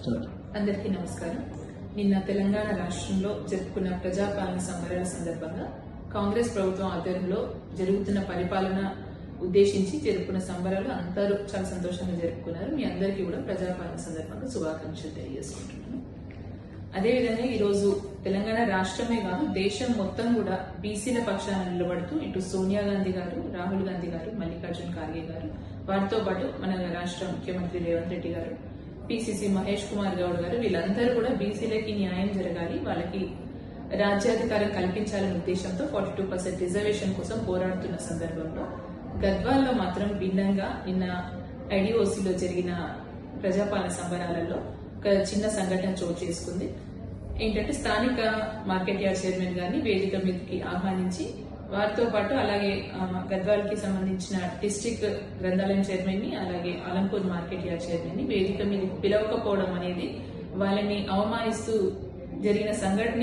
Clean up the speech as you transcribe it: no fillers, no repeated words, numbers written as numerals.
అందరికీ నమస్కారం. నిన్న తెలంగాణ రాష్ట్రంలో జరుపుకున్న ప్రజాపాలన సంబరాల సందర్భంగా కాంగ్రెస్ ప్రభుత్వం ఆధ్వర్యంలో జరుగుతున్న పరిపాలన ఉద్దేశించి జరుపుకున్న సంబరాలు అందరూ చాలా సంతోషంగా జరుపుకున్నారు. మీ అందరికీ కూడా ప్రజాపాలన సందర్భంగా శుభాకాంక్షలు తెలియజేసుకుంటున్నాను. అదేవిధంగా ఈరోజు తెలంగాణ రాష్ట్రమే కాదు దేశం మొత్తం కూడా బీసీల పక్షాన నిలబడుతూ ఇటు సోనియా గాంధీ గారు, రాహుల్ గాంధీ గారు, మల్లికార్జున్ ఖార్గే గారు, వారితో పాటు మన రాష్ట్ర ముఖ్యమంత్రి రేవంత్ రెడ్డి గారు, పిసిసి మహేష్ కుమార్ గౌడ్ గారు, వీళ్ళందరూ కూడా బీసీలకి న్యాయం జరగాలి, వాళ్ళకి రాజ్యాధికారం కల్పించాలనే ఉద్దేశంతో 42% రిజర్వేషన్ కోసం పోరాడుతున్న సందర్భంలో గద్వాల్లో మాత్రం భిన్నంగా నిన్న ఐడిఓసిలో జరిగిన ప్రజాపాలన సంబరాలలో ఒక చిన్న సంఘటన చోటు చేసుకుంది. ఏంటంటే స్థానిక మార్కెట్ యార్డ్ చైర్మన్ గారిని వేదిక మీదకి ఆహ్వానించి వారితో పాటు అలాగే గద్వాల్కి సంబంధించిన డిస్ట్రిక్ట్ గ్రంథాలయం చైర్మన్ ని అలాగే ఆలంపూర్ మార్కెట్ యార్డ్ చైర్మన్ ని వేదిక మీద పిలవకపోవడం అనేది వాళ్ళని అవమానిస్తూ జరిగిన సంఘటన